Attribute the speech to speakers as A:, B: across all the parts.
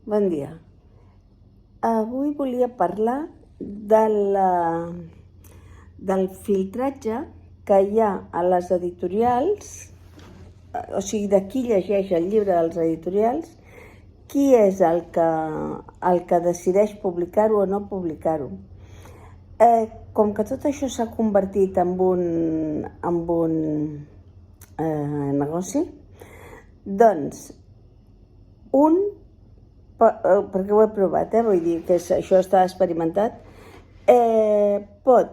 A: Bon dia. Avui volia parlar del filtratge que hi ha a les editorials, o sigui, de qui llegeix el llibre dels editorials, qui és el que decideix publicar-ho o no publicar-ho. Com que tot això s'ha convertit en un negoci, doncs perquè ho he provat, vull dir que això està experimentat, pot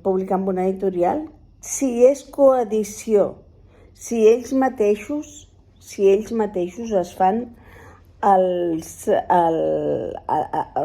A: publicar amb una editorial si és coedició, si ells mateixos es fan o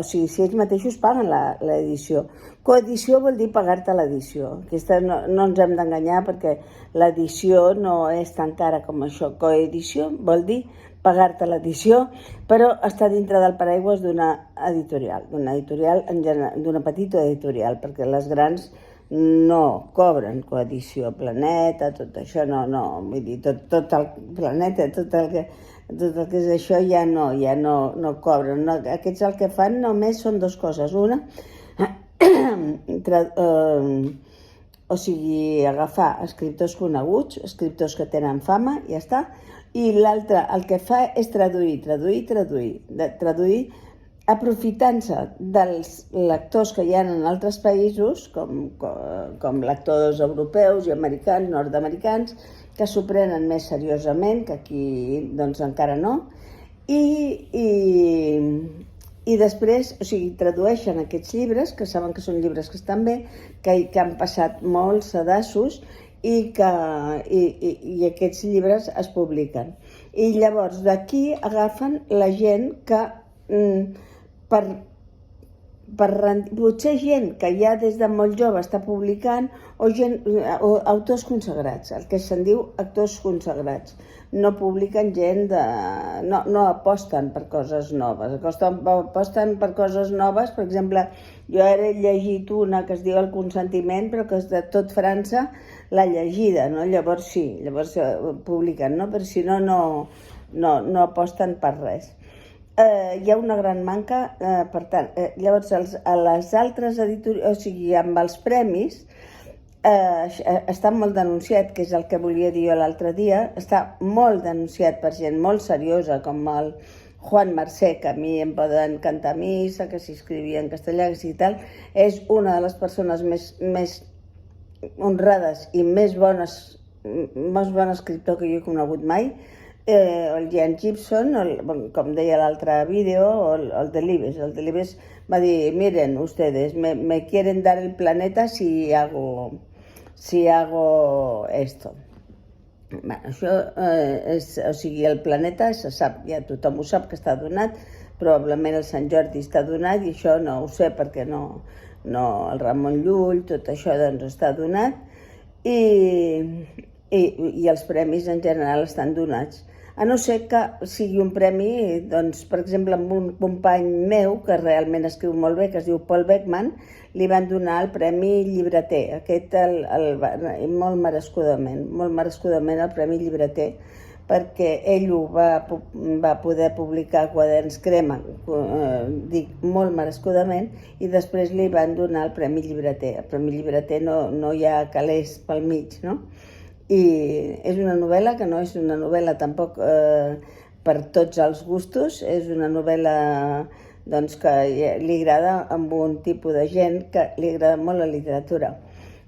A: sigui, si ells mateixos paguen l'edició. Coedició vol dir pagar-te l'edició. Aquesta no ens hem d'enganyar, perquè l'edició no és tan cara com això. Coedició vol dir pagar-te l'edició, però està dintre del paraigües d'una editorial, d'una petita editorial, perquè les grans no cobren coedició. Planeta, tot això, no, vull dir, tot el Planeta, tot el que és això ja no cobren. No, aquests el que fan només són dues coses. Una, o sigui, agafar escriptors coneguts, escriptors que tenen fama, ja està, i l'altre el que fa és traduir, aprofitant-se dels lectors que hi ha en altres països, com lectors europeus i americans, nord-americans, que s'ho prenen més seriosament, que aquí doncs encara no, i després, o sigui, tradueixen aquests llibres, que saben que són llibres que estan bé, que han passat molts sedassos, i aquests llibres es publiquen. I llavors d'aquí agafen la gent que potser gent que ja des de molt jove està publicant, o autors consagrats, el que se'n diu actors consagrats. No publiquen gent no aposten per coses noves, aposten per coses noves. Per exemple, jo ara he llegit una que es diu El consentiment, però que és de tot França, l'ha llegida, no? Llavors publiquen, no? Però si no, no aposten per res. Hi ha una gran manca, per tant, llavors a les altres editorials, o sigui, amb els premis, està molt denunciat, que és el que volia dir jo l'altre dia, està molt denunciat per gent molt seriosa, com el Juan Marsé, que a mi em poden cantar missa, que si escrivia en castellà, que si tal, és una de les persones més honrades i més bon escriptor que jo he conegut mai. El Ian Gibson, com deia l'altre vídeo, o el Delibes. El Delibes va dir: miren ustedes, me quieren dar el planeta si hago esto. Això o sigui, el planeta se sap, ja tothom ho sap que està donat, probablement el Sant Jordi està donat, i això no ho sé perquè no el Ramon Llull, tot això doncs està donat, i els premis en general estan donats. A no ser que sigui un premi, doncs, per exemple, amb un company meu, que realment escriu molt bé, que es diu Paul Beckman, li van donar el Premi Llibreter, aquest molt merescudament el Premi Llibreter, perquè ell ho va poder publicar a Quaderns Crema, dic molt merescudament, i després li van donar el Premi Llibreter. El Premi Llibreter no hi ha calés pel mig, no? I és una novel·la que no és una novel·la tampoc per tots els gustos, és una novel·la doncs, que li agrada amb un tipus de gent que li agrada molt la literatura.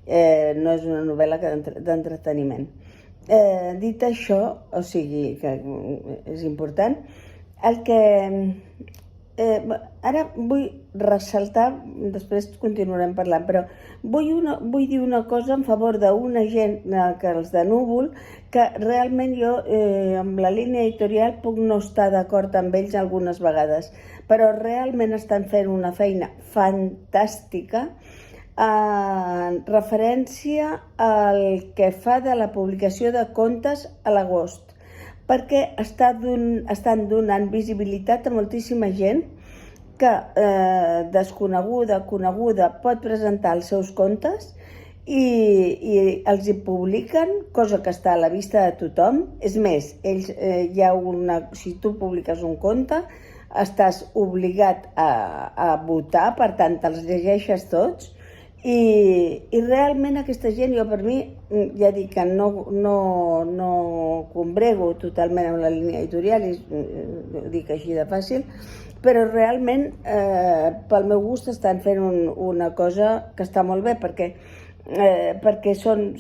A: No és una novel·la d'entreteniment. Dit això, o sigui, que és important, el que ara vull ressaltar, després continuarem parlant, però vull dir una cosa en favor d'una gent, que els de Núvol, que realment jo amb la línia editorial puc no estar d'acord amb ells algunes vegades, però realment estan fent una feina fantàstica en referència al que fa de la publicació de contes a l'agost, perquè estan donant visibilitat a moltíssima gent que desconeguda, coneguda, pot presentar els seus contes i els hi publiquen, cosa que està a la vista de tothom. És més, si tu publiques un conte, estàs obligat a votar, per tant, te'ls llegeixes tots, i realment aquesta gent, jo per mi, ja dic que no combrego totalment amb la línia editorial, ho dic així de fàcil, però realment, pel meu gust, estan fent una cosa que està molt bé, perquè són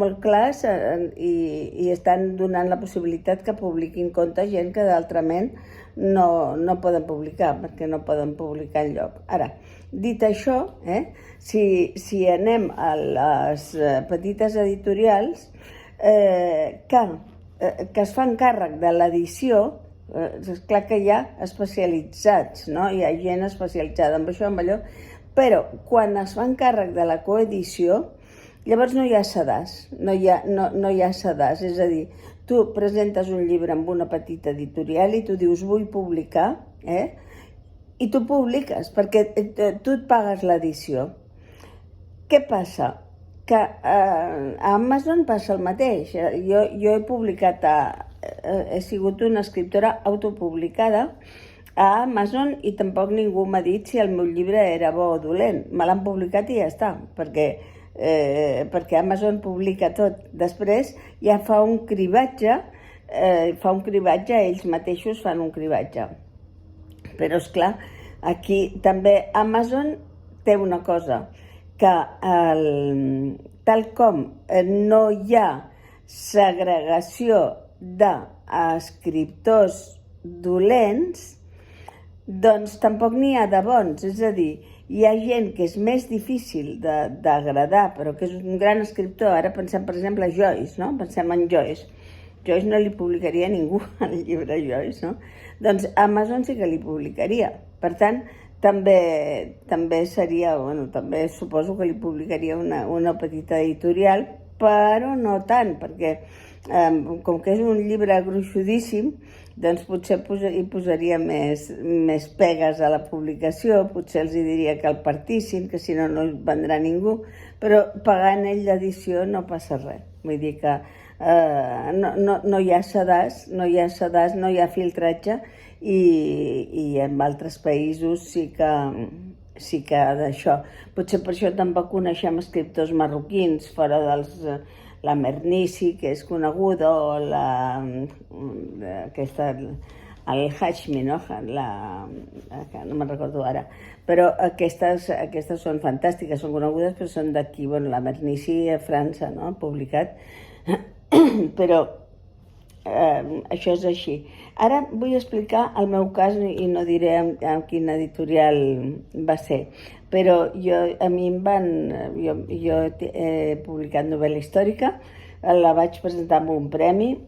A: molt clars i estan donant la possibilitat que publiquin contes gent que d'altrament no poden publicar, perquè no poden publicar enlloc. Ara, dit això, si anem a les petites editorials que es fan càrrec de l'edició, és clar que hi ha especialitzats, no? Hi ha gent especialitzada en això, en allò, però quan es fan càrrec de la coedició, llavors no hi ha sedàs, no hi ha sedàs, és a dir, tu presentes un llibre amb una petita editorial i tu dius vull publicar, i tu publiques, perquè tu et pagues l'edició. Què passa? Que a Amazon passa el mateix. Jo he publicat, he sigut una escriptora autopublicada a Amazon i tampoc ningú m'ha dit si el meu llibre era bo o dolent. Me l'han publicat i ja està, perquè Amazon publica tot. Després ja fa un cribatge, ells mateixos fan un cribatge. Però, esclar, aquí també Amazon té una cosa, que tal com no hi ha segregació d'escriptors dolents, doncs tampoc n'hi ha de bons. És a dir, hi ha gent que és més difícil d'agradar, però que és un gran escriptor. Ara pensem, per exemple, a Joyce, no? Pensem en Joyce. Joyce no li publicaria ningú el llibre Joyce, no? Doncs Amazon sí que li publicaria. Per tant, també seria, també suposo que li publicaria una petita editorial, però no tant, perquè com que és un llibre gruixudíssim, doncs potser hi posaria més pegues a la publicació, potser els diria que el partissin, que si no, no el vendrà ningú, però pagant ell l'edició no passa res. Vull dir que no hi ha sedàs, no hi ha filtratge, i en altres països sí que d'això. Potser per això tampoc coneixem escriptors marroquins, fora la Mernissi, que és coneguda, o el Hashmi, no? No me'n recordo ara. Però aquestes són fantàstiques, són conegudes, però són d'aquí. La Mernissi a França, no? Ha publicat. Però això és així. Ara vull explicar el meu cas i no diré en quina editorial va ser, però jo he publicat novel·la històrica, la vaig presentar amb un premi,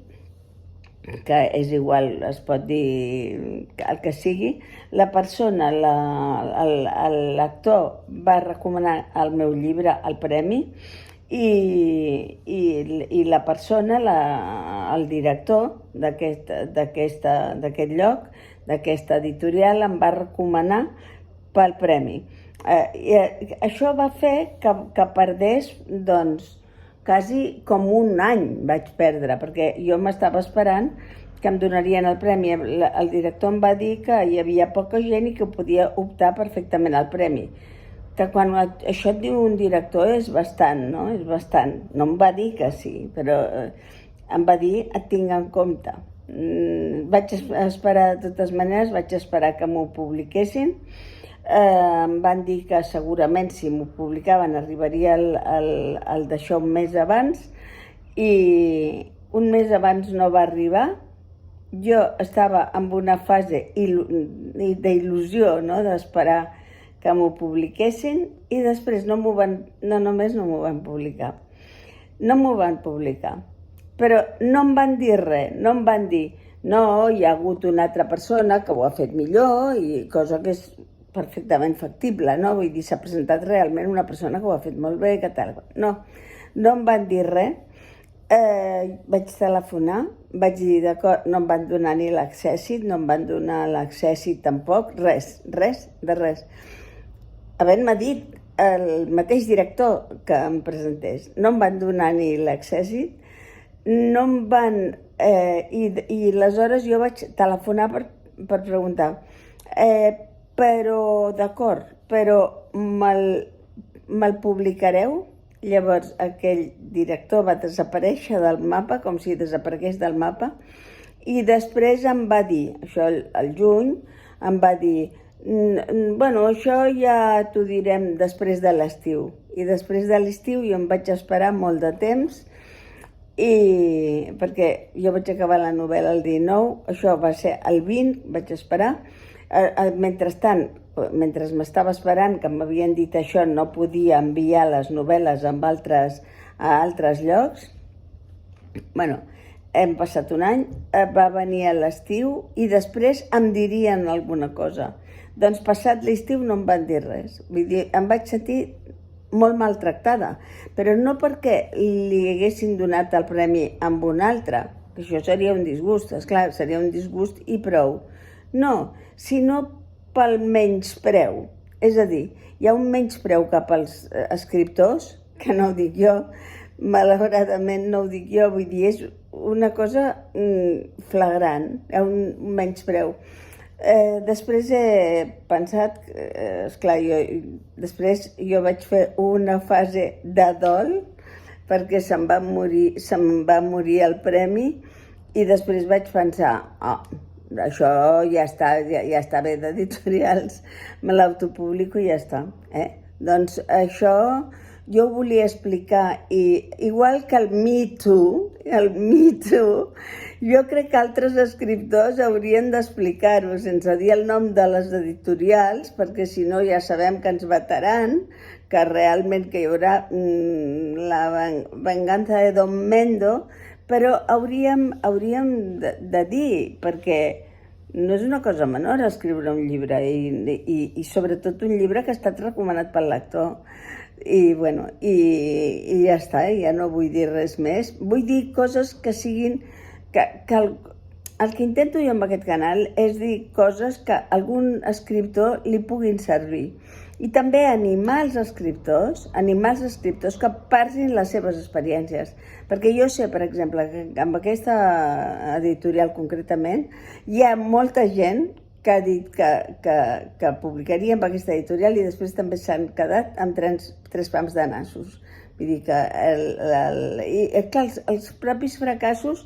A: que és igual, es pot dir el que sigui. La persona, l'actor, va recomanar el meu llibre al premi, i la persona, el director d'aquest lloc, d'aquesta editorial, em va recomanar pel premi. I això va fer que perdés, doncs, quasi com un any vaig perdre, perquè jo m'estava esperant que em donarien el premi. El director em va dir que hi havia poca gent i que podia optar perfectament al premi. Que quan això et diu un director és bastant, no? És bastant. No em va dir que sí, però em va dir et tinc en compte. Vaig esperar, de totes maneres, vaig esperar que m'ho publiquessin. Em van dir que segurament si m'ho publicaven arribaria el d'això un mes abans, i un mes abans no va arribar. Jo estava en una fase d'il·lusió, no?, d'esperar que m'ho publiquessin, i després no només no m'ho van publicar. No m'ho van publicar, però no em van dir res, no em van dir no, hi ha hagut una altra persona que ho ha fet millor, i cosa que és perfectament factible, no? Vull dir, s'ha presentat realment una persona que ho ha fet molt bé, que tal. No em van dir res. Vaig telefonar, vaig dir d'acord, no em van donar ni l'accèssit, no em van donar l'accèssit tampoc, res. Havent-me dit el mateix director que em presentés. No em van donar ni l'accèssit, no em van... I aleshores jo vaig telefonar per preguntar, però d'acord, però me'l publicareu? Llavors aquell director va desaparèixer del mapa, com si desaparegués del mapa, i després em va dir, això al juny, em va dir, bueno, això ja t'ho direm després de l'estiu. I després de l'estiu jo em vaig esperar molt de temps, perquè jo vaig acabar la novel·la el 19, això va ser el 20, vaig esperar. Mentrestant, mentre m'estava esperant, que m'havien dit això, no podia enviar les novel·les a altres llocs. Bueno, hem passat un any, va venir a l'estiu i després em dirien alguna cosa. Doncs passat l'estiu no em van dir res. Vull dir, em vaig sentir molt maltractada, però no perquè li haguessin donat el premi amb un altre, que això seria un disgust, esclar, seria un disgust i prou. No, sinó pel menyspreu. És a dir, hi ha un menyspreu cap als escriptors, que no ho dic jo, malauradament no ho dic jo, vull dir, és una cosa flagrant, hi ha un menyspreu. Després he pensat, esclar, després jo vaig fer una fase de dol perquè se'm va morir el premi i després vaig pensar, això ja està bé d'editorials, me l'autopublico i ja està. Doncs això jo ho volia explicar, i igual que el Me Too, jo crec que altres escriptors haurien d'explicar-ho sense dir el nom de les editorials, perquè si no ja sabem que ens vetaran, que realment que hi haurà la venganza de Don Mendo, però hauríem de dir, perquè no és una cosa menor escriure un llibre, i sobretot un llibre que ha estat recomanat pel lector. I bueno, i ja està, ja no vull dir res més. Vull dir coses que siguin... El que intento jo amb aquest canal és dir coses que a algun escriptor li puguin servir. I també animar els escriptors que parlin les seves experiències. Perquè jo sé, per exemple, que amb aquesta editorial concretament hi ha molta gent que ha dit que publicaria amb aquesta editorial i després també s'han quedat amb tres pams de nassos. Vull dir que els propis fracassos,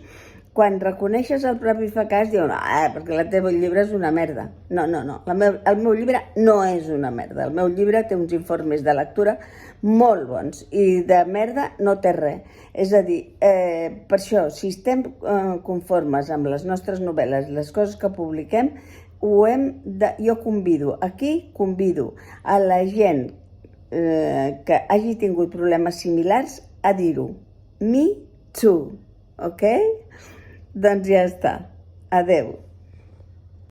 A: quan reconeixes el propi fracàs, diuen, perquè el teu llibre és una merda. No, el meu llibre no és una merda. El meu llibre té uns informes de lectura molt bons i de merda no té res. És a dir, per això, si estem conformes amb les nostres novel·les, les coses que publiquem, jo convido a la gent que hagi tingut problemes similars a dir-ho. Me too, ok? Doncs ja està. Adeu.